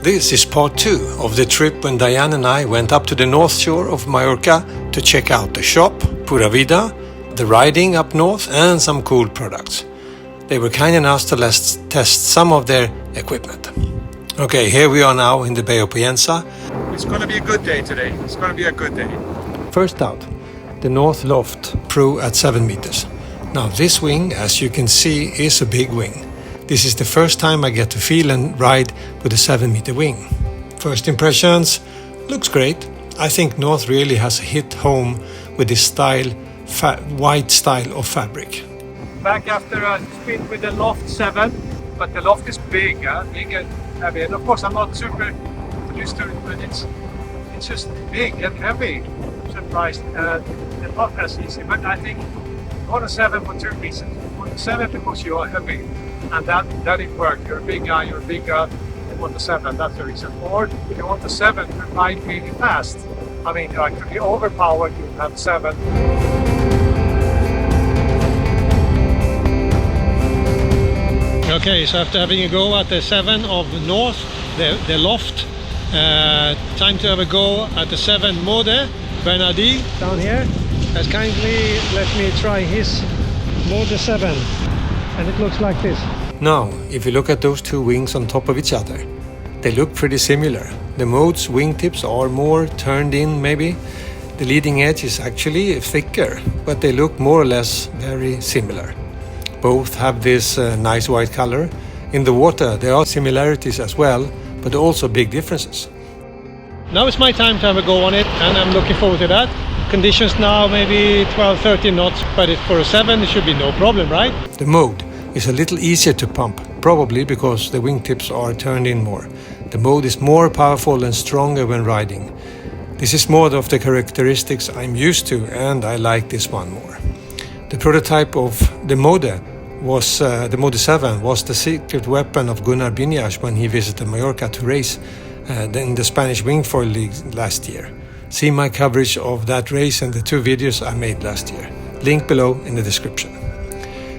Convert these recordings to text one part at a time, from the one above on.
This is part 2 of the trip when Diane and I went up to the north shore of Mallorca to check out the shop, Pura Vida, the riding up north and some cool products. They were kind enough to test some of their equipment. Okay, here we are now in the Bay of Poyensa. It's going to be a good day today. It's going to be a good day. First out, the North Loft PRO at 7 meters. Now this wing, as you can see, is a big wing. This is the first time I get to feel and ride with a 7-meter wing. First impressions, looks great. I think North really has hit home with this style, white style of fabric. Back after a spin with the Loft 7, but the Loft is big, big and heavy. And of course I'm not super used to it, but it's just big and heavy. I'm surprised and not as easy. But I think you want a 7 for 2 reasons. You want a 7 because you are heavy. And that it worked. You're a big guy, you're a big girl, you want the 7, that's the reason. Or if you want the 7 to ride really fast, I mean, like to be overpowered, you have 7. Okay, so after having a go at the 7 of North, the Loft, time to have a go at the 7 Mode. Bernardi down here has kindly let me try his Mode 7. And it looks like this. Now, if you look at those two wings on top of each other, they look pretty similar. The Mode's wingtips are more turned in maybe. The leading edge is actually thicker, but they look more or less very similar. Both have this nice white color. In the water there are similarities as well, but also big differences. Now it's my time to have a go on it, and I'm looking forward to that. Conditions now maybe 12-13 knots, but for a 7 it should be no problem, right? The Mode is a little easier to pump, probably because the wingtips are turned in more. The Mode is more powerful and stronger when riding. This is more of the characteristics I'm used to, and I like this one more. The prototype of the Mode was the Mode 7 was the secret weapon of Gunnar Binjas when he visited Mallorca to race in the Spanish Wingfoil League last year. See my coverage of that race and the 2 videos I made last year. Link below in the description.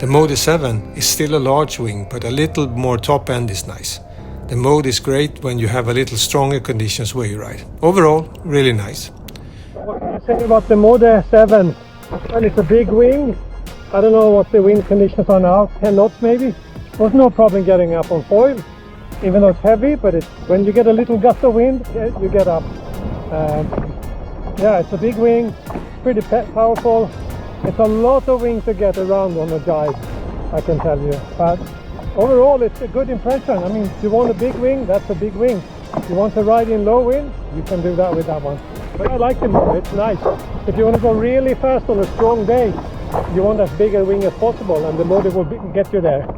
The Mode 7 is still a large wing, but a little more top end is nice. The Mode is great when you have a little stronger conditions where you ride. Overall, really nice. What can you say about the Mode 7? Well, it's a big wing. I don't know what the wind conditions are now, 10 knots maybe. There's no problem getting up on foil, even though it's heavy, but when you get a little gust of wind, you get up. Yeah, it's a big wing, pretty powerful. It's a lot of wing to get around on a jibe, I can tell you. But overall, it's a good impression. I mean, if you want a big wing, that's a big wing. If you want to ride in low wind, you can do that with that one. But I like the Mode, it's nice. If you want to go really fast on a strong day, you want as big a wing as possible, and the Mode will get you there.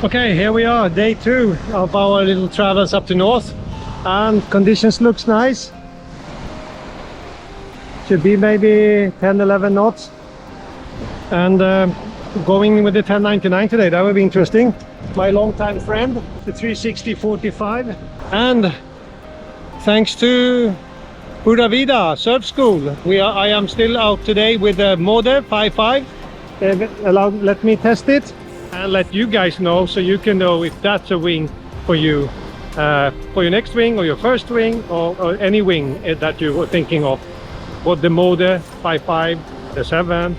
Okay, here we are, day 2 of our little travels up to North, and conditions looks nice. Should be maybe 10-11 knots, and going with the 1099 today, that would be interesting. My longtime friend, the 360-45, and thanks to Pura Vida Surf School, I am still out today with the Mode 5.5. They've let me test it and let you guys know, so you can know if that's a wing for you, for your next wing or your first wing, or any wing that you were thinking of. Would the Mode 5.5, the 7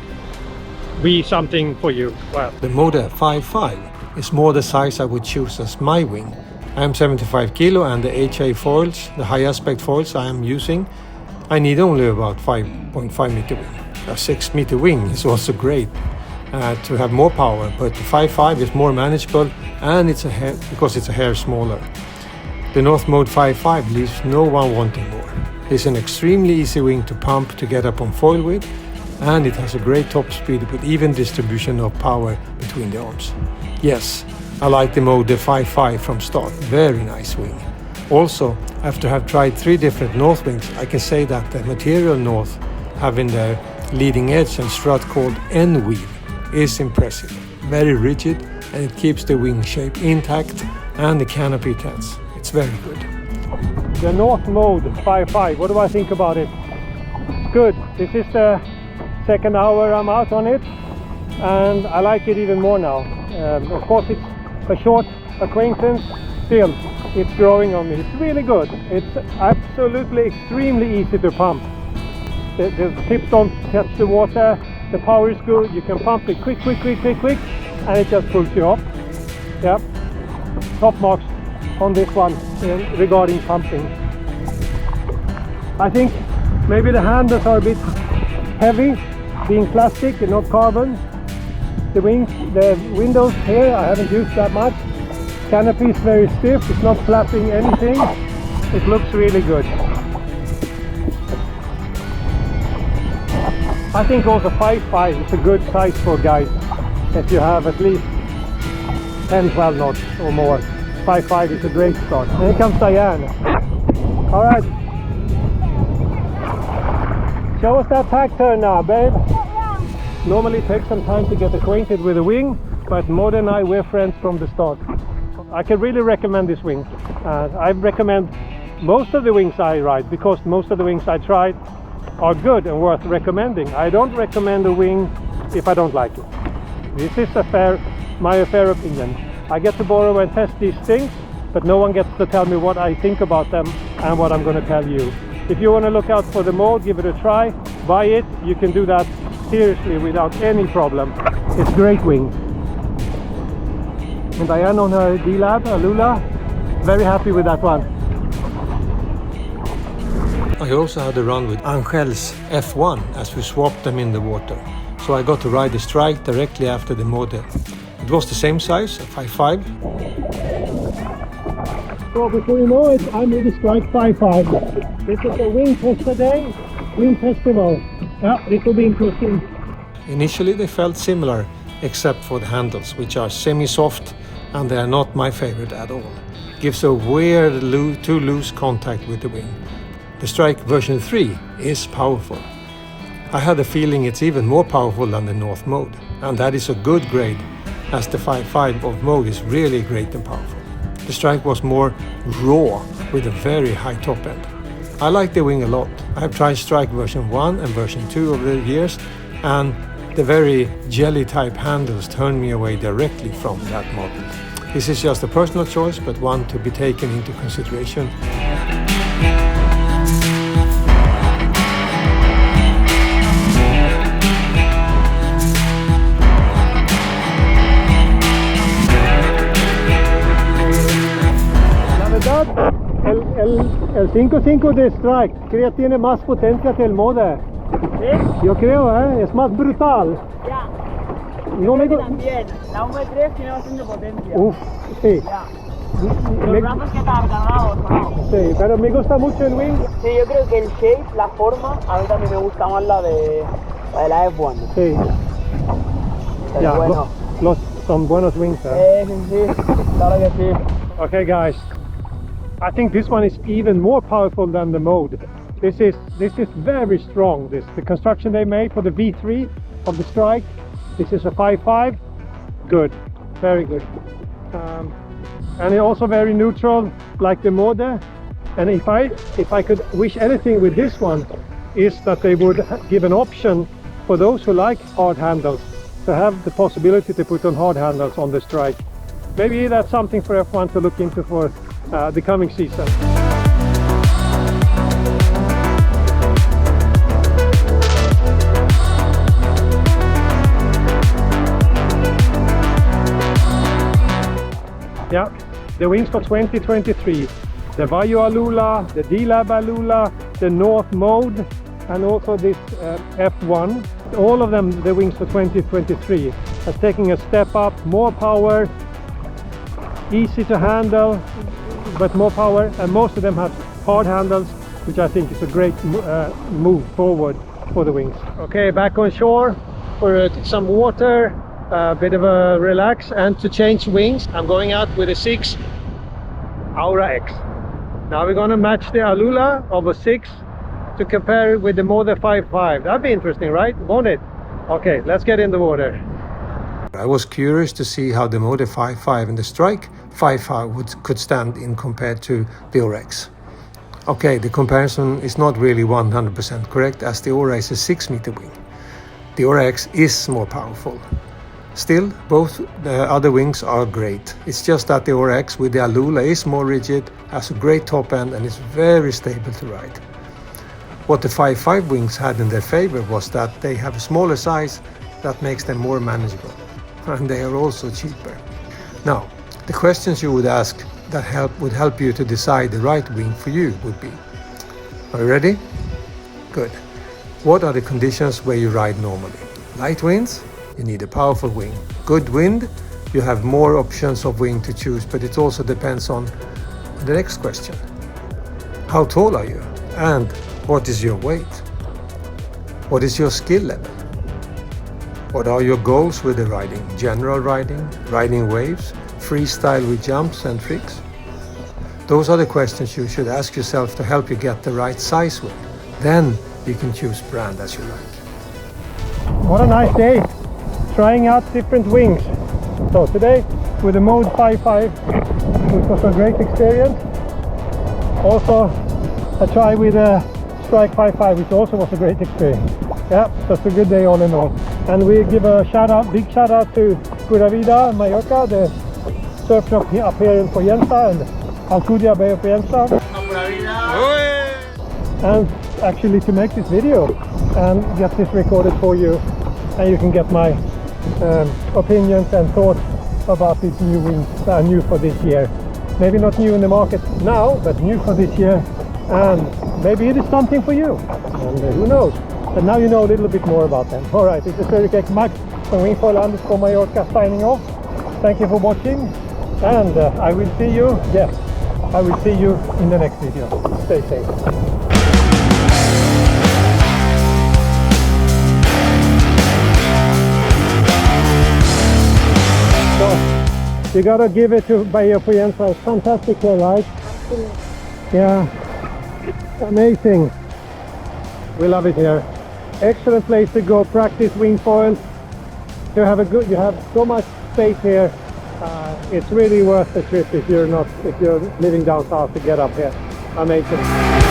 be something for you? Well, the Mode 5.5 is more the size I would choose as my wing. I am 75 kilo, and the HA foils, the high aspect foils I am using, I need only about 5.5 meter wing. A 6 meter wing is also great to have more power, but the 5.5 is more manageable, and it's because it's a hair smaller. The North Mode 5.5 leaves no one wanting more. It's an extremely easy wing to pump to get up on foil with, and it has a great top speed with even distribution of power between the arms. Yes, I like the Mode 5.5 from start, very nice wing. Also, after have tried 3 different North wings, I can say that the material North have in their leading edge and strut called N-weave is impressive. Very rigid, and it keeps the wing shape intact and the canopy tense. It's very good. The North Mode 5.5, what do I think about it? It's good. This is the second hour I'm out on it, and I like it even more now. Of course it's a short acquaintance, still it's growing on me. It's really good. It's absolutely extremely easy to pump. The tips don't touch the water, the power is good, you can pump it quick, and it just pulls you up. Yeah, top marks on this one regarding pumping. I think maybe the handles are a bit heavy, being plastic and not carbon. The windows here I haven't used that much. Canopy is very stiff, it's not flapping anything. It looks really good. I think also 5.5 is a good size for guys if you have at least 10-12 knots or more. 5.5 is a great start. Here comes Diane. Alright. Show us that tack turn now, babe. Normally it takes some time to get acquainted with the wing, but Maud and I, we're friends from the start. I can really recommend this wing. I recommend most of the wings I ride, because most of the wings I tried are good and worth recommending. I don't recommend a wing if I don't like it. This is my fair opinion. I get to borrow and test these things, but no one gets to tell me what I think about them and what I'm going to tell you. If you want to look out for the mold, give it a try, buy it. You can do that seriously without any problem. It's a great wing. And Diane on her D-Lab, Alula, very happy with that one. I also had a run with Angel's F1 as we swapped them in the water. So I got to ride the strike directly after the model. It was the same size, a 5.5. So before you know it, I'm with the strike 5.5. This is a wing tester day, wing festival. Yeah, this will be interesting. Initially they felt similar, except for the handles, which are semi-soft, and they are not my favorite at all. Gives a weird too loose contact with the wing. The Strike version 3 is powerful. I had a feeling it's even more powerful than the North mode, and that is a good grade, as the 5.5 of mode is really great and powerful. The Strike was more raw with a very high top end. I like the wing a lot. I have tried Strike version 1 and version 2 over the years, and the very jelly type handles turned me away directly from that model. This is just a personal choice, but one to be taken into consideration. El 5.5 de Strike, creo que tiene más potencia que el Mode. ¿Sí? Yo creo, es más brutal. Ya. No me También, la V3 tiene bastante potencia. Uf, sí. Ya. Los brazos que están cargados, ¿no? Sí, pero me gusta mucho el wing. Sí, yo creo que el shape, la forma, a mí también me gusta más la de la F1. Sí. Pero Ya, bueno. son buenos wings. Sí, claro que sí. Okay, guys. I think this one is even more powerful than the mode. This is very strong. The construction they made for the V3 of the Strike. This is a 5.5. Good, very good. And it's also very neutral, like the mode. And if I could wish anything with this one, is that they would give an option for those who like hard handles to have the possibility to put on hard handles on the Strike. Maybe that's something for F1 to look into for the coming season. Yeah, the wings for 2023. The VAYU Alula, the D-Lab Alula, the North mode, and also this F1. All of them, the wings for 2023, are taking a step up, more power, easy to handle, but more power, and most of them have hard handles, which I think is a great move forward for the wings. Okay, back on shore for some water, a bit of a relax, and to change wings. I'm going out with a 6 Aura X. Now we're going to match the Alula of a 6 to compare it with the Mode 5.5. That'd be interesting, right? Won't it? Okay, let's get in the water. I was curious to see how the Mode 5.5 and the Strike 5.5 could stand in compared to the Aura X. Okay, the comparison is not really 100% correct, as the Aura is a 6 meter wing. the Aura X is more powerful. Still, both the other wings are great. It's just that the Aura X with the Alula is more rigid, has a great top end and is very stable to ride. What the 5.5 wings had in their favor was that they have a smaller size that makes them more manageable. And they are also cheaper. Now, the questions you would ask that would help you to decide the right wing for you would be: are you ready? Good. What are the conditions where you ride normally? Light winds? You need a powerful wing. Good wind? You have more options of wing to choose, but it also depends on the next question. How tall are you? And what is your weight? What is your skill level? What are your goals with the riding? General riding, riding waves, freestyle with jumps and tricks? Those are the questions you should ask yourself to help you get the right size wing. Then you can choose brand as you like. What a nice day, trying out different wings. So today with the Mode 5.5, which was a great experience. Also a try with a Strike 5.5, which also was a great experience. Yeah, that's a good day all in all. And we give a big shout out to Pura Vida, Mallorca, the surf shop up here in Poyensa, and Alcudia Bay of Poyensa. And actually to make this video and get this recorded for you, and you can get my opinions and thoughts about these new wings that are new for this year. Maybe not new in the market now, but new for this year, and maybe it is something for you, and who knows. But now you know a little bit more about them. Alright, this is Fredrik Max from wingfoil_Mallorca signing off. Thank you for watching, and I will see you, yes, I will see you in the next video. Stay safe. So, you gotta give it to VAYU Poyensa. It's fantastic here, right? Yeah, amazing. We love it here. Excellent place to go practice wingfoil. You have so much space here. It's really worth the trip if you're living down south to get up here. Amazing.